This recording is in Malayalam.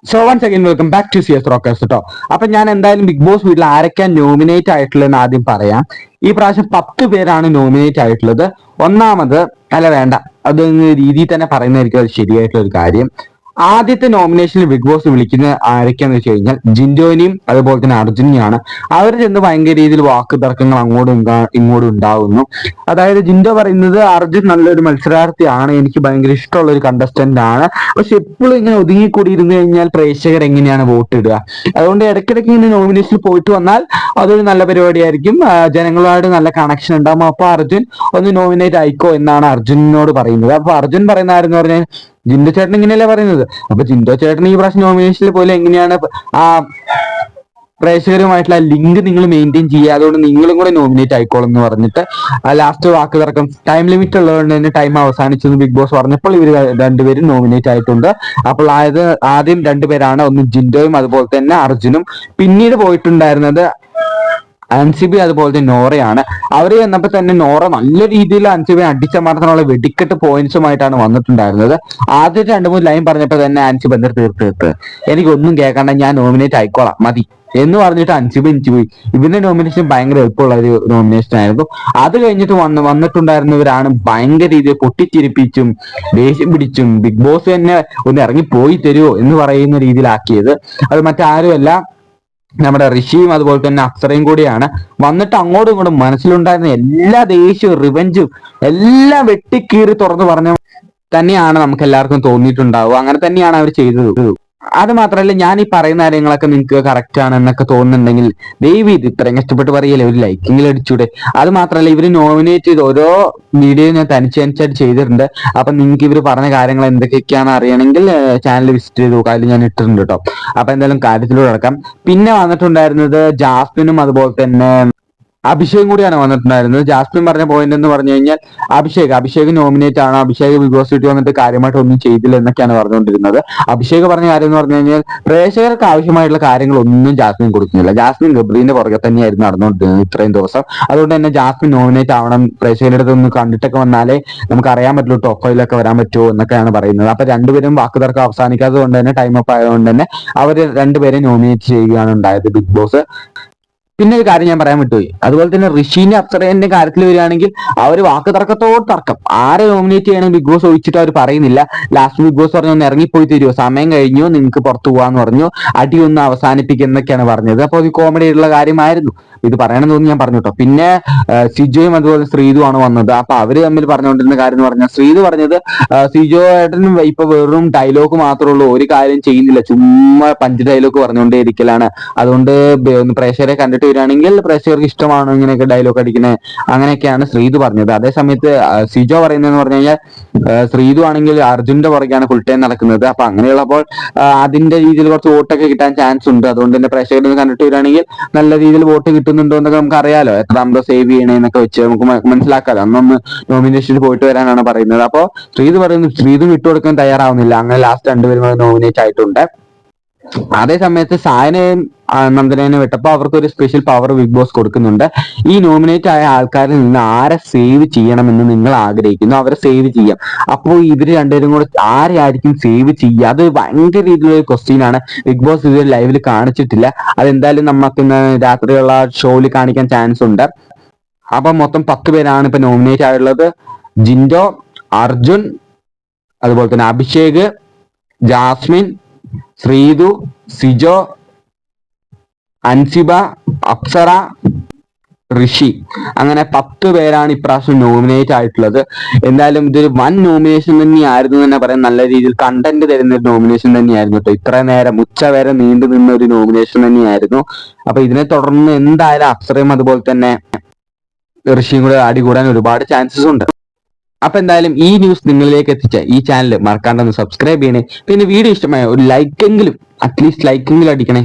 So once again welcome back to CS rockers കേട്ടോ. അപ്പൊ ഞാൻ എന്തായാലും ബിഗ് ബോസ് വീട്ടിൽ ആരൊക്കെയാണ് നോമിനേറ്റ് ആയിട്ടുള്ളതെന്ന് ആദ്യം പറയാം. ഈ പ്രാവശ്യം 10 പേരാണ് നോമിനേറ്റ് ആയിട്ടുള്ളത്. ഒന്നാമത് അല്ല വേണ്ട, അത് രീതിയിൽ തന്നെ പറയുന്നതായിരിക്കും അത് ശരിയായിട്ടുള്ള ഒരു കാര്യം. ആദ്യത്തെ നോമിനേഷനിൽ ബിഗ് ബോസ് വിളിക്കുന്ന ആരൊക്കെയാന്ന് വെച്ച് കഴിഞ്ഞാൽ ജിൻഡോനെയും അതുപോലെ തന്നെ അർജുനെയാണ്. അവർ ചെന്ന് ഭയങ്കര രീതിയിൽ വാക്ക് തർക്കങ്ങൾ അങ്ങോട്ടും ഇങ്ങോട്ടും ഉണ്ടാവുന്നു. അതായത് ജിൻഡോ പറയുന്നത് അർജുൻ നല്ലൊരു മത്സരാർത്ഥിയാണ്, എനിക്ക് ഭയങ്കര ഇഷ്ടമുള്ള ഒരു കണ്ടസ്റ്റന്റ് ആണ്, പക്ഷെ എപ്പോഴും ഇങ്ങനെ ഒതുങ്ങിക്കൂടി ഇരുന്ന് കഴിഞ്ഞാൽ പ്രേക്ഷകർ എങ്ങനെയാണ് വോട്ട് ഇടുക? അതുകൊണ്ട് ഇടയ്ക്കിടയ്ക്ക് ഇങ്ങനെ നോമിനേഷനിൽ പോയിട്ട് വന്നാൽ അതൊരു നല്ല പരിപാടിയായിരിക്കും, ജനങ്ങളുമായിട്ട് നല്ല കണക്ഷൻ ഉണ്ടാകും. അപ്പൊ അർജുൻ ഒന്ന് നോമിനേറ്റ് ആയിക്കോ എന്നാണ് അർജുനോട് പറയുന്നത്. അപ്പൊ അർജുൻ പറയുന്ന ആരെന്ന് പറഞ്ഞാൽ ജിൻഡോ ചേട്ടൻ ഇങ്ങനെയല്ലേ പറയുന്നത്. അപ്പൊ ജിൻഡോ ചേട്ടൻ ഈ പ്രാവശ്യം നോമിനേഷനിൽ പോലും എങ്ങനെയാണ് ആ പ്രേക്ഷകരുമായിട്ടുള്ള ലിങ്ക് നിങ്ങൾ മെയിൻറ്റെയിൻ ചെയ്യുക, അതുകൊണ്ട് നിങ്ങളും കൂടെ നോമിനേറ്റ് ആയിക്കോളും എന്ന് പറഞ്ഞിട്ട് ലാസ്റ്റ് വാക്ക് തർക്കം, ടൈം ലിമിറ്റ് ഉള്ളതുകൊണ്ട് തന്നെ ടൈം അവസാനിച്ചെന്ന് ബിഗ് ബോസ് പറഞ്ഞപ്പോൾ ഇവർ രണ്ടുപേരും നോമിനേറ്റ് ആയിട്ടുണ്ട്. അപ്പോൾ ആദ്യം രണ്ടുപേരാണ്, ഒന്ന് ജിൻഡോയും അതുപോലെ തന്നെ അർജുനും. പിന്നീട് പോയിട്ടുണ്ടായിരുന്നത് അൻസിബി അതുപോലെ തന്നെ നോറയാണ്. അവർ വന്നപ്പോൾ തന്നെ നോറ നല്ല രീതിയിൽ അൻസിബിയെ അടിച്ചമർത്താനുള്ള വെടിക്കെട്ട് പോയിന്റ്സുമായിട്ടാണ് വന്നിട്ടുണ്ടായിരുന്നത്. ആദ്യത്തെ 2-3 ലൈൻ പറഞ്ഞപ്പോൾ തന്നെ അൻസിബ് എന്തൊരു തീർത്ത് എനിക്കൊന്നും കേൾക്കണ്ട, ഞാൻ നോമിനേറ്റ് ആയിക്കോളാം മതി എന്ന് പറഞ്ഞിട്ട് അൻസിബ് എനിക്ക് പോയി. ഇവന്റെ നോമിനേഷൻ ഭയങ്കര എളുപ്പമുള്ള ഒരു നോമിനേഷൻ ആയിരുന്നു. അത് കഴിഞ്ഞിട്ട് വന്നിട്ടുണ്ടായിരുന്നവരാണ് ഭയങ്കര രീതിയിൽ പൊട്ടിച്ചിരിപ്പിച്ചും ദേഷ്യം പിടിച്ചും ബിഗ് ബോസ് തന്നെ ഒന്ന് ഇറങ്ങി പോയി തരുമോ എന്ന് പറയുന്ന രീതിയിലാക്കിയത്. അത് മറ്റാരുമല്ല, നമ്മുടെ ഋഷിയും അതുപോലെ തന്നെ അപ്സരയും കൂടിയാണ്. വന്നിട്ട് അങ്ങോട്ടും ഇങ്ങോട്ടും മനസ്സിലുണ്ടായിരുന്ന എല്ലാ ദേഷ്യവും റിവെഞ്ചും എല്ലാം വെട്ടിക്കീറി തുറന്നു പറഞ്ഞ തന്നെയാണ് നമുക്ക് എല്ലാവർക്കും തോന്നിയിട്ടുണ്ടാവുക. അങ്ങനെ തന്നെയാണ് അവർ ചെയ്തത്. അത് മാത്രമല്ല, ഞാൻ ഈ പറയുന്ന കാര്യങ്ങളൊക്കെ നിങ്ങൾക്ക് കറക്റ്റ് ആണ് എന്നൊക്കെ തോന്നുന്നുണ്ടെങ്കിൽ ദയവ് ഇത് ഇത്രയും കഷ്ടപ്പെട്ട് പറയല്ലേ ഒരു ലൈക്കെങ്കിലും അടിച്ചൂടെ. അത് മാത്രമല്ല, ഇവർ നോമിനേറ്റ് ചെയ്ത് ഓരോ വീഡിയോ ഞാൻ തനിച്ചനുസരിച്ച് ചെയ്തിട്ടുണ്ട്. അപ്പൊ നിങ്ങൾക്ക് ഇവർ പറഞ്ഞ കാര്യങ്ങൾ എന്തൊക്കെയാണെന്ന് അറിയണമെങ്കിൽ ചാനൽ വിസിറ്റ് ചെയ്ത് നോക്കാം, അതിൽ ഞാൻ ഇട്ടിട്ടുണ്ട് കേട്ടോ. അപ്പൊ എന്തായാലും കാര്യത്തിലൂടെ നടക്കാം. പിന്നെ വന്നിട്ടുണ്ടായിരുന്നത് ജാസ്മിനും അതുപോലെ തന്നെ അഭിഷേകും കൂടിയാണ് വന്നിട്ടുണ്ടായിരുന്നത്. ജാസ്മിൻ പറഞ്ഞ പോയിന്റ് എന്ന് പറഞ്ഞു കഴിഞ്ഞാൽ അഭിഷേക് നോമിനേറ്റ് ആണ്, അഭിഷേക് ബിഗ് ബോസ് വീട്ടിൽ വന്നിട്ട് കാര്യമായിട്ട് ഒന്നും ചെയ്തില്ല എന്നൊക്കെയാണ് പറഞ്ഞുകൊണ്ടിരുന്നത്. അഭിഷേക് പറഞ്ഞ കാര്യം എന്ന് പറഞ്ഞു കഴിഞ്ഞാൽ പ്രേക്ഷകർക്ക് ആവശ്യമായിട്ടുള്ള കാര്യങ്ങളൊന്നും ജാസ്മിൻ കൊടുക്കുന്നില്ല. ജാസ്മിൻ ഗബ്രീന്റെ പുറകെ തന്നെയായിരുന്നു നടന്നുകൊണ്ടിരുന്നത് ഇത്രയും ദിവസം. അതുകൊണ്ട് തന്നെ ജാസ്മിൻ നോമിനേറ്റ് ആവണം, പ്രേക്ഷകരുടെ അടുത്ത് ഒന്ന് കണ്ടിട്ടൊക്കെ വന്നാലേ നമുക്ക് അറിയാൻ പറ്റുള്ളൂ ടോപ്പ് 5 വരാൻ പറ്റുമോ എന്നൊക്കെയാണ് പറയുന്നത്. അപ്പൊ രണ്ടുപേരും വാക്ക് തർക്കം അവസാനിക്കാത്തത് കൊണ്ട് തന്നെ ടൈം അപ്പ് ആയതുകൊണ്ട് തന്നെ അവർ രണ്ടുപേരെ നോമിനേറ്റ് ചെയ്യുകയാണ് ഉണ്ടായത് ബിഗ് ബോസ്. പിന്നെ ഒരു കാര്യം ഞാൻ പറയാൻ വിട്ടുപോയി, അതുപോലെ തന്നെ ഋഷിന്റെ അപ്സരേന്റെ കാര്യത്തിൽ വരികയാണെങ്കിൽ അവർ വാക്ക് തർക്കത്തോട് തർക്കം, ആരെ നോമിനേറ്റ് ചെയ്യണം ബിഗ് ബോസ് ഒഴിച്ചിട്ട് അവർ പറയുന്നില്ല. ലാസ്റ്റ് ബിഗ് ബോസ് പറഞ്ഞു ഒന്ന് ഇറങ്ങിപ്പോയി തരുമോ, സമയം കഴിഞ്ഞു, നിങ്ങൾക്ക് പുറത്തു പോകാന്ന് പറഞ്ഞു, അടി ഒന്ന് അവസാനിപ്പിക്കുന്നൊക്കെയാണ് പറഞ്ഞത്. അപ്പോൾ ഇത് കോമഡി ഉള്ള കാര്യമായിരുന്നു, ഇത് പറയണമെന്ന് തോന്നി ഞാൻ പറഞ്ഞു കേട്ടോ. പിന്നെ സിജോയും അതുപോലെ ശ്രീതു ആണ് വന്നത്. അപ്പൊ അവര് തമ്മിൽ പറഞ്ഞുകൊണ്ടിരുന്ന കാര്യം എന്ന് പറഞ്ഞാൽ ശ്രീതു പറഞ്ഞത് സിജോ ഏട്ടനും ഇപ്പൊ വെറും ഡയലോഗ് മാത്രമേ ഉള്ളൂ, ഒരു കാര്യം ചെയ്യുന്നില്ല, ചുമ്മാ പഞ്ച് ഡയലോഗ് പറഞ്ഞുകൊണ്ടേ ഇരിക്കലാണ്. അതുകൊണ്ട് പ്രേക്ഷകരെ കണ്ടിട്ട് വരികയാണെങ്കിൽ പ്രേക്ഷകർക്ക് ഇഷ്ടമാണ് ഇങ്ങനെയൊക്കെ ഡയലോഗ് അടിക്കുന്നത്, അങ്ങനെയൊക്കെയാണ് ശ്രീതു പറഞ്ഞത്. അതേ സമയത്ത് സിജോ പറയുന്നതെന്ന് പറഞ്ഞു കഴിഞ്ഞാൽ ശ്രീതു ആണെങ്കിൽ അർജുന്റെ പുറകെയാണ് ഫുൾ ടൈം നടക്കുന്നത്. അപ്പൊ അങ്ങനെയുള്ളപ്പോൾ അതിന്റെ രീതിയിൽ കുറച്ച് വോട്ടൊക്കെ കിട്ടാൻ ചാൻസ് ഉണ്ട്. അതുകൊണ്ട് തന്നെ പ്രേക്ഷകരെ കണ്ടിട്ട് വരികയാണെങ്കിൽ നല്ല രീതിയിൽ വോട്ട് കിട്ടുന്നുണ്ടോ എന്നൊക്കെ നമുക്ക് അറിയാലോ, എത്ര നമ്മൾ സേവ് ചെയ്യണേന്നൊക്കെ വെച്ച് നമുക്ക് മനസ്സിലാക്കാലോ. അന്നൊന്ന് നോമിനേഷനിൽ പോയിട്ട് വരാനാണ് പറയുന്നത്. അപ്പോൾ ശ്രീതു പറയുന്നു ശ്രീതു വിട്ടുകൊടുക്കാൻ തയ്യാറാവുന്നില്ല. അങ്ങനെ ലാസ്റ്റ് രണ്ടുപേരും നോമിനേറ്റ് ആയിട്ടുണ്ട്. അതേ സമയത്ത് സായനെയും നന്ദനേനെ വിട്ടപ്പോൾ അവർക്ക് ഒരു സ്പെഷ്യൽ പവർ ബിഗ് ബോസ് കൊടുക്കുന്നുണ്ട്. ഈ നോമിനേറ്റ് ആയ ആൾക്കാരിൽ നിന്ന് ആരെ സേവ് ചെയ്യണമെന്ന് നിങ്ങൾ ആഗ്രഹിക്കുന്നു അവരെ സേവ് ചെയ്യാം. അപ്പോൾ ഇവര് രണ്ടുപേരും കൂടെ ആരെയായിരിക്കും സേവ് ചെയ്യുക, അത് ഭയങ്കര രീതിയിലുള്ള ക്വസ്റ്റ്യൻ ആണ്. ബിഗ് ബോസ് ഇത് ലൈവിൽ കാണിച്ചിട്ടില്ല, അതെന്തായാലും നമുക്ക് ഇന്ന് രാത്രിയുള്ള ഷോയിൽ കാണിക്കാൻ ചാൻസ് ഉണ്ട്. അപ്പൊ മൊത്തം 10 പേരാണ് ഇപ്പൊ നോമിനേറ്റ് ആയിട്ടുള്ളത്. ജിൻഡോ, അർജുൻ, അതുപോലെ തന്നെ അഭിഷേക്, ജാസ്മിൻ, ശ്രീതു, സിജോ, അൻസിബ, അപ്സര, ഋഷി, അങ്ങനെ 10 പേരാണ് ഇപ്രാവശ്യം നോമിനേറ്റ് ആയിട്ടുള്ളത്. എന്തായാലും ഇതൊരു വൻ നോമിനേഷൻ തന്നെയായിരുന്നു തന്നെ പറയാം. നല്ല രീതിയിൽ കണ്ടന്റ് തരുന്ന ഒരു നോമിനേഷൻ തന്നെയായിരുന്നു കേട്ടോ. ഇത്ര നേരം ഉച്ച വരെ നീണ്ടു നിന്ന ഒരു നോമിനേഷൻ തന്നെയായിരുന്നു. അപ്പൊ ഇതിനെ തുടർന്ന് എന്തായാലും അപ്സരയും അതുപോലെ തന്നെ ഋഷിയും കൂടെ അടികൂടാൻ ഒരുപാട് ചാൻസസ് ഉണ്ട്. അപ്പൊ എന്തായാലും ഈ ന്യൂസ് നിങ്ങളിലേക്ക് എത്തിച്ച ഈ ചാനൽ മറക്കാണ്ടൊന്ന് സബ്സ്ക്രൈബ് ചെയ്യണേ. പിന്നെ വീഡിയോ ഇഷ്ടമായ ഒരു ലൈക്കെങ്കിലും, അറ്റ്ലീസ്റ്റ് ലൈക്കെങ്കിലും അടിക്കണേ.